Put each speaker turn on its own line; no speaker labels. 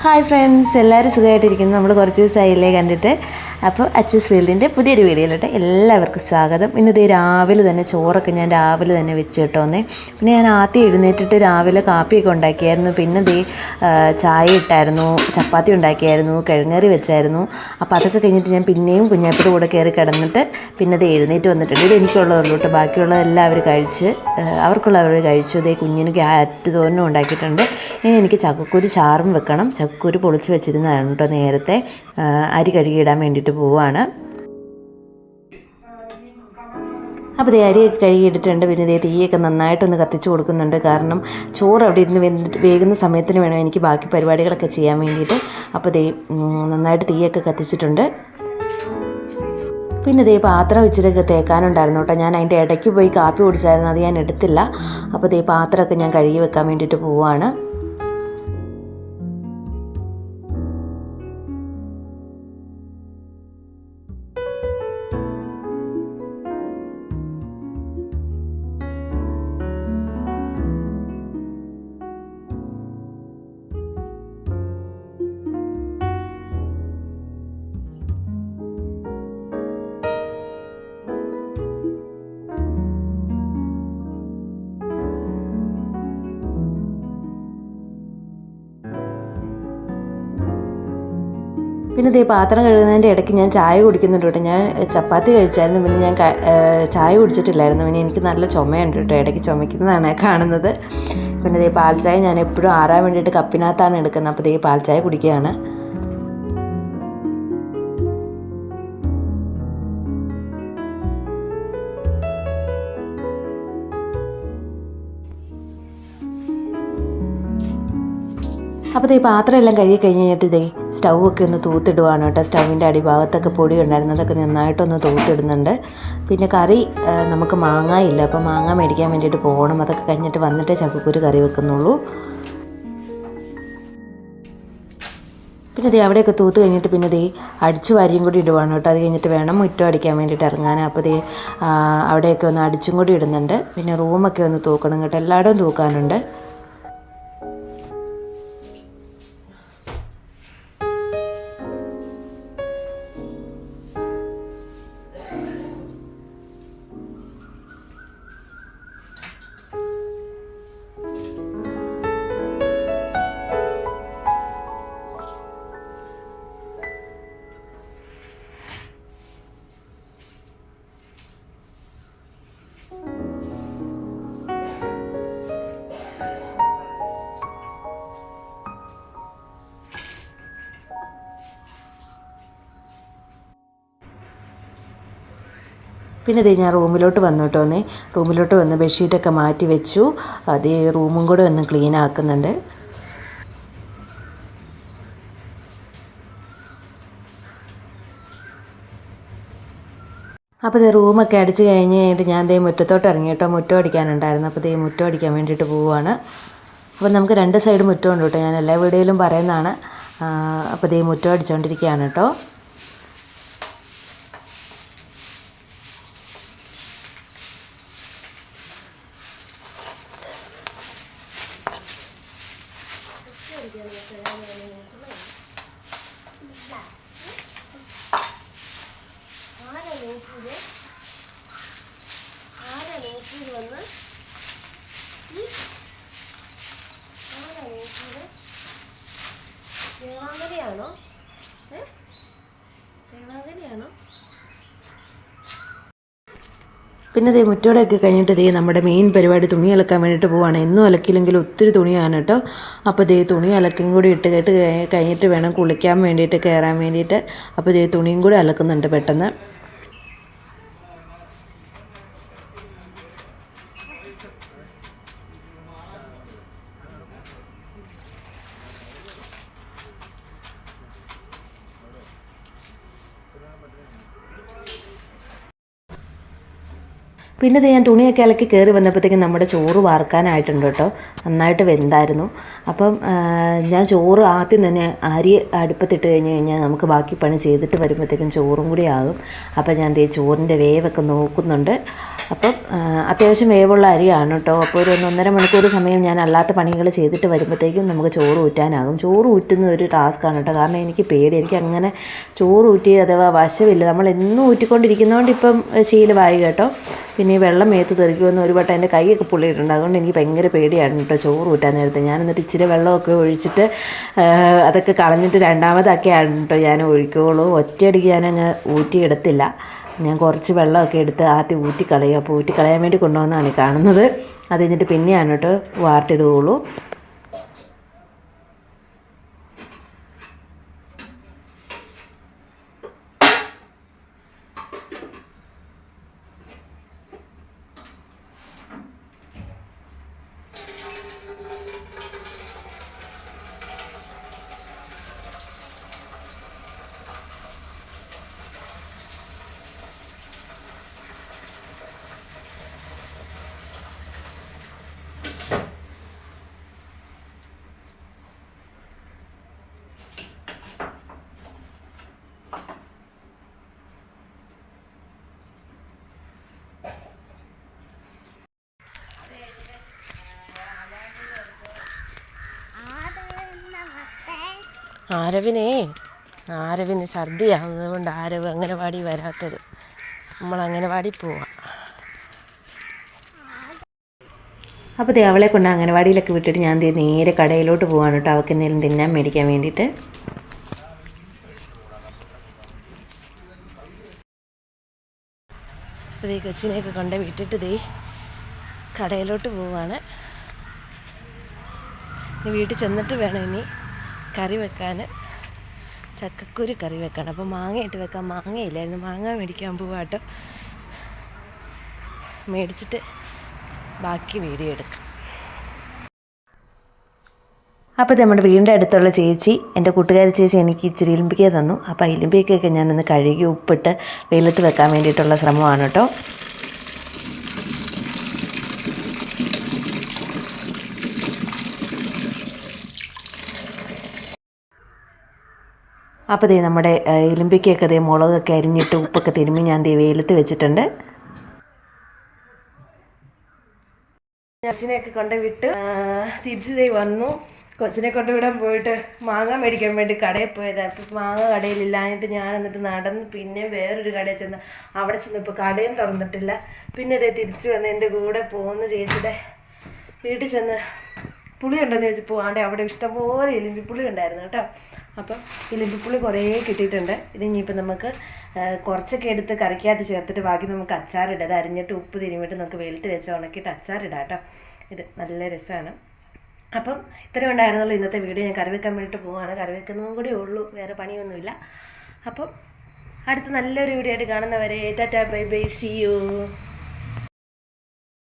Hi friends, എല്ലാവരും സുഖമായിട്ടിരിക്കുന്നു. നമ്മൾ കുറച്ച് ദിവസമായില്ലേ കണ്ടിട്ട്. അപ്പോൾ അച്ചൂസ് ഫീൽഡിൻ്റെ പുതിയൊരു വീഡിയോയിലോട്ട് എല്ലാവർക്കും സ്വാഗതം. ഇന്നത്തെ രാവിലെ തന്നെ ചോറൊക്കെ ഞാൻ രാവിലെ തന്നെ വെച്ച് കിട്ടുമെന്നേ. പിന്നെ ഞാൻ ആദ്യം എഴുന്നേറ്റിട്ട് രാവിലെ കാപ്പിയൊക്കെ ഉണ്ടാക്കിയായിരുന്നു. പിന്നെ ചായ ഇട്ടായിരുന്നു, ചപ്പാത്തി ഉണ്ടാക്കിയായിരുന്നു, കിഴങ്ങറി വെച്ചായിരുന്നു. അപ്പോൾ അതൊക്കെ കഴിഞ്ഞിട്ട് ഞാൻ പിന്നെയും കുഞ്ഞാപ്പിയുടെ കൂടെ കയറി കിടന്നിട്ട് പിന്നെ എഴുന്നേറ്റ് വന്നിട്ടുണ്ട്. ഇത് എനിക്കുള്ളതുള്ളൂ കേട്ടോ, ബാക്കിയുള്ളതെല്ലാം അവർ കഴിച്ച് അവർക്കുള്ളവർ കഴിച്ചു. കുഞ്ഞിന് ക്യാരറ്റ് തോരനും ഉണ്ടാക്കിയിട്ടുണ്ട്. ഇനി എനിക്ക് ചക്കക്കുരു ചാറും വെക്കണം. ചക്കക്കുരു പൊളിച്ച് വെച്ചിരുന്നതാണ് കേട്ടോ നേരത്തെ. അരി കഴുകിയിടാൻ വേണ്ടിയിട്ട് പോവുകയാണ്. അപ്പോൾ അരിയൊക്കെ കഴുകിയിട്ടിട്ടുണ്ട്. പിന്നെ തീയൊക്കെ നന്നായിട്ടൊന്ന് കത്തിച്ച് കൊടുക്കുന്നുണ്ട്. കാരണം ചോറ് അവിടെ ഇരുന്ന് വേകുന്ന സമയത്തിന് വേണം എനിക്ക് ബാക്കി പരിപാടികളൊക്കെ ചെയ്യാൻ വേണ്ടിയിട്ട്. അപ്പോൾ നന്നായിട്ട് തീയൊക്കെ കത്തിച്ചിട്ടുണ്ട്. പിന്നെ പാത്രം ഇച്ചിരിയൊക്കെ തേക്കാനുണ്ടായിരുന്നു കേട്ടോ. ഞാൻ അതിൻ്റെ ഇടയ്ക്ക് പോയി കാപ്പി കുടിച്ചായിരുന്നു, അത് ഞാൻ എടുത്തില്ല. അപ്പോൾ പാത്രമൊക്കെ ഞാൻ കഴുകി വെക്കാൻ വേണ്ടിയിട്ട് പോവുകയാണ്. പിന്നെ പാത്രം കഴുകുന്നതിൻ്റെ ഇടയ്ക്ക് ഞാൻ ചായ കുടിക്കുന്നുണ്ട് കേട്ടോ. ഞാൻ ചപ്പാത്തി കഴിച്ചായിരുന്നു, പിന്നെ ഞാൻ ചായ കുടിച്ചിട്ടില്ലായിരുന്നു. പിന്നെ എനിക്ക് നല്ല ചുമയുണ്ട് കേട്ടോ, ഇടയ്ക്ക് ചുമയ്ക്കുന്നതാണ് കാണുന്നത്. പിന്നെ പാൽ ചായ ഞാൻ എപ്പോഴും ആറാൻ വേണ്ടിയിട്ട് കപ്പിനകത്താണ് എടുക്കുന്നത്. അപ്പോൾ പാൽ ചായ കുടിക്കുകയാണ്. അപ്പോൾ പാത്രം എല്ലാം കഴുകി കഴിഞ്ഞിട്ട് സ്റ്റൗവൊക്കെ ഒന്ന് തൂത്തിടുവാണ് കേട്ടോ. സ്റ്റൗവിൻ്റെ അടിഭാഗത്തൊക്കെ പൊടി ഉണ്ടായിരുന്നു, അതൊക്കെ നന്നായിട്ടൊന്ന് തൂത്തിടുന്നുണ്ട്. പിന്നെ കറി നമുക്ക് മാങ്ങയില്ല, അപ്പോൾ മാങ്ങ മേടിക്കാൻ വേണ്ടിയിട്ട് പോകണം. അതൊക്കെ കഴിഞ്ഞിട്ട് വന്നിട്ടേ ചക്കക്കുരു കറി വെക്കുന്നുള്ളൂ. പിന്നെ അവിടെയൊക്കെ തൂത്ത് കഴിഞ്ഞിട്ട് പിന്നെ അടിച്ചു വാരിയും കൂടി ഇടുവാണ് കേട്ടോ. അത് കഴിഞ്ഞിട്ട് വേണം മുറ്റം അടിക്കാൻ വേണ്ടിയിട്ട് ഇറങ്ങാൻ. അപ്പോൾ അവിടെയൊക്കെ ഒന്ന് അടിച്ചും കൂടി ഇടുന്നുണ്ട്. പിന്നെ റൂമൊക്കെ ഒന്ന് തൂക്കണം കേട്ടോ, എല്ലായിടവും തൂക്കാനുണ്ട്. പിന്നെ ഞാൻ റൂമിലോട്ട് വന്നു കേട്ടോ. റൂമിലോട്ട് വന്ന് ബെഡ്ഷീറ്റൊക്കെ മാറ്റി വെച്ചു. അത് റൂമും കൂടെ ഒന്ന് ക്ലീൻ ആക്കുന്നുണ്ട്. അപ്പോൾ റൂമൊക്കെ അടിച്ച് കഴിഞ്ഞിട്ട് ഞാൻ മുറ്റത്തോട്ട് ഇറങ്ങി കേട്ടോ. മുറ്റം അടിക്കാനുണ്ടായിരുന്നു. അപ്പോൾ മുറ്റം അടിക്കാൻ വേണ്ടിയിട്ട് പോവുകയാണ്. അപ്പോൾ നമുക്ക് രണ്ട് സൈഡ് മുറ്റമുണ്ട് കേട്ടോ, ഞാൻ എല്ലാ വീഡിയോയിലും പറയുന്നതാണ്. അപ്പോൾ മുറ്റം അടിച്ചുകൊണ്ടിരിക്കുകയാണ് കേട്ടോ. പിന്നെ മുറ്റോടെയൊക്കെ കഴിഞ്ഞിട്ട് നമ്മുടെ മെയിൻ പരിപാടി തുണി അലക്കാൻ വേണ്ടിയിട്ട് പോവുകയാണ്. എന്നും അലക്കിയില്ലെങ്കിൽ ഒത്തിരി തുണിയാണ് കേട്ടോ. അപ്പോൾ തുണി അലക്കും കൂടി ഇട്ട് കഴിഞ്ഞിട്ട് വേണം കുളിക്കാൻ വേണ്ടിയിട്ട് കയറാൻ വേണ്ടിയിട്ട്. അപ്പോൾ തുണിയും കൂടി അലക്കുന്നുണ്ട് പെട്ടെന്ന്. പിന്നെ ഞാൻ തുണിയൊക്കെ അലക്കി കയറി വന്നപ്പോഴത്തേക്കും നമ്മുടെ ചോറ് വാർക്കാനായിട്ടുണ്ട് കേട്ടോ. നന്നായിട്ട് വെന്തായിരുന്നു. അപ്പം ഞാൻ ചോറ് ആദ്യം തന്നെ അരി അടുപ്പത്തിട്ട് കഴിഞ്ഞാൽ നമുക്ക് ബാക്കി പണി ചെയ്തിട്ട് വരുമ്പോഴത്തേക്കും ചോറും കൂടി ആകും. അപ്പം ഞാൻ ചോറിൻ്റെ വേവൊക്കെ നോക്കുന്നുണ്ട്. അപ്പം അത്യാവശ്യം വേവുള്ള അരിയാണ് കേട്ടോ. അപ്പോൾ ഒരു 1.5 മണിക്കൂർ സമയം ഞാൻ അല്ലാത്ത പണികൾ ചെയ്തിട്ട് വരുമ്പോഴത്തേക്കും നമുക്ക് ചോറ് ഊറ്റാനാകും. ചോറ് ഊറ്റുന്ന ഒരു ടാസ്ക്കാണ് കേട്ടോ. കാരണം എനിക്ക് പേടി, എനിക്ക് അങ്ങനെ ചോറ് ഊറ്റി അഥവാ വശമില്ല. നമ്മൾ എന്നും ഊറ്റിക്കൊണ്ടിരിക്കുന്നതുകൊണ്ട് ഇപ്പം ശീലമായി കേട്ടോ. പിന്നെ ഈ വെള്ളം മേത്ത് തെറിക്കുമെന്ന് ഒരു വട്ടം എൻ്റെ കൈയൊക്കെ പൊള്ളിയിട്ടുണ്ട്. അതുകൊണ്ട് എനിക്ക് ഭയങ്കര പേടിയാണ് കേട്ടോ ചോറ് ഊറ്റാൻ നേരത്തെ. ഞാൻ എന്നിട്ട് ഇച്ചിരി വെള്ളമൊക്കെ ഒഴിച്ചിട്ട് അതൊക്കെ കളഞ്ഞിട്ട് രണ്ടാമതൊക്കെയാണ് കേട്ടോ ഞാൻ ഒഴിക്കുകയുള്ളൂ. ഒറ്റയടിക്ക് ഞാനങ്ങ് ഊറ്റിയിടത്തില്ല. ഞാൻ കുറച്ച് വെള്ളമൊക്കെ എടുത്ത് ആദ്യം ഊറ്റിക്കളയും. അപ്പോൾ ഊറ്റിക്കളയാൻ വേണ്ടി കൊണ്ടുവന്നതാണ് ഈ കാണുന്നത്. അത് കഴിഞ്ഞിട്ട് പിന്നെയാണ് കേട്ടോ വാർത്തിടുകയുള്ളൂ. ആരവിന് ഛർദിയാവുന്നത് കൊണ്ട് ആരവ് അംഗനവാടി വരാത്തത്. നമ്മൾ അംഗനവാടി പോവാം. അപ്പോൾ അവളെ കൊണ്ട് അംഗനവാടിയിലൊക്കെ വിട്ടിട്ട് ഞാൻ നേരെ കടയിലോട്ട് പോവാണ് കേട്ടോ, അവൾക്ക് എന്തെങ്കിലും തിന്നാൻ മേടിക്കാൻ വേണ്ടിയിട്ട്. അപ്പോൾ ഈ കൊച്ചിനെയൊക്കെ കൊണ്ട് വിട്ടിട്ട് കടയിലോട്ട് പോവാണ്. ഇനി വീട്ടിൽ ചെന്നിട്ട് വേണം ഇനി കറി വെക്കാൻ. ചക്കക്കുരു കറി വെക്കണം. അപ്പോൾ മാങ്ങയിട്ട് വെക്കാൻ മാങ്ങയില്ലായിരുന്നു. മാങ്ങ മേടിക്കാൻ പോവാട്ടോ. മേടിച്ചിട്ട് ബാക്കി വീഡിയോ എടുക്കാം. അപ്പോൾ നമ്മുടെ വീടിൻ്റെ അടുത്തുള്ള ചേച്ചി, എൻ്റെ കൂട്ടുകാരി ചേച്ചി എനിക്ക് ഇച്ചിരി ഇലിമ്പിക്ക തന്നു. അപ്പോൾ ആ ഇലിമ്പിക്കയൊക്കെ ഞാനൊന്ന് കഴുകി ഉപ്പിട്ട് വെയിലത്ത് വെക്കാൻ വേണ്ടിയിട്ടുള്ള ശ്രമമാണ് കേട്ടോ. അപ്പോൾ നമ്മുടെ ഇലിമ്പിക്കയൊക്കെ മുളകൊക്കെ അരിഞ്ഞിട്ട് ഉപ്പൊക്കെ തിരുമ്മി ഞാൻ വെയിലത്ത് വെച്ചിട്ടുണ്ട്. കൊച്ചിനെയൊക്കെ കൊണ്ട് വിട്ട് തിരിച്ച് വന്നു. കൊച്ചിനെ കൊണ്ട് വിടാൻ പോയിട്ട് മാങ്ങ മേടിക്കാൻ വേണ്ടി കടയിൽ പോയതാണ്. അപ്പോൾ മാങ്ങ കടയിലില്ലാഞ്ഞിട്ട് ഞാൻ എന്നിട്ട് നടന്ന് പിന്നെ വേറൊരു കടയിൽ ചെന്ന് അവിടെ ചെന്നപ്പോൾ കടയും തുറന്നിട്ടില്ല. പിന്നെ തിരിച്ച് വന്ന് എൻ്റെ കൂടെ പോകുന്ന ചേച്ചിയുടെ വീട്ടിൽ ചെന്ന് പുളി ഉണ്ടെന്ന് ചോദിച്ചപ്പോൾ അവിടെ ഇഷ്ടംപോലെ ഇലിമ്പിപ്പുളി ഉണ്ടായിരുന്നു കേട്ടോ. അപ്പം ഇലിമ്പിപ്പുളി കുറേ കിട്ടിയിട്ടുണ്ട്. ഇത് ഇനിയിപ്പോൾ നമുക്ക് കുറച്ചൊക്കെ എടുത്ത് കറിക്കകത്ത് ചേർത്തിട്ട് ബാക്കി നമുക്ക് അച്ചാറിടാം. അത് അരിഞ്ഞിട്ട് ഉപ്പ് തിരുമിയിട്ട് നമുക്ക് വെയിലത്ത് വെച്ച് ഉണക്കിയിട്ട് അച്ചാറിടാം കേട്ടോ. ഇത് നല്ല രസമാണ്. അപ്പം ഇത്രയും ഉണ്ടായിരുന്നുള്ളൂ ഇന്നത്തെ വീഡിയോ. ഞാൻ കറി വെക്കാൻ വേണ്ടിയിട്ട് പോവുകയാണ്. കറി വെക്കുന്നതും കൂടി ഉള്ളൂ, വേറെ പണിയൊന്നുമില്ല. അപ്പം അടുത്ത നല്ലൊരു വീഡിയോ ആയിട്ട് കാണുന്നവരെ tata bye bye, see U.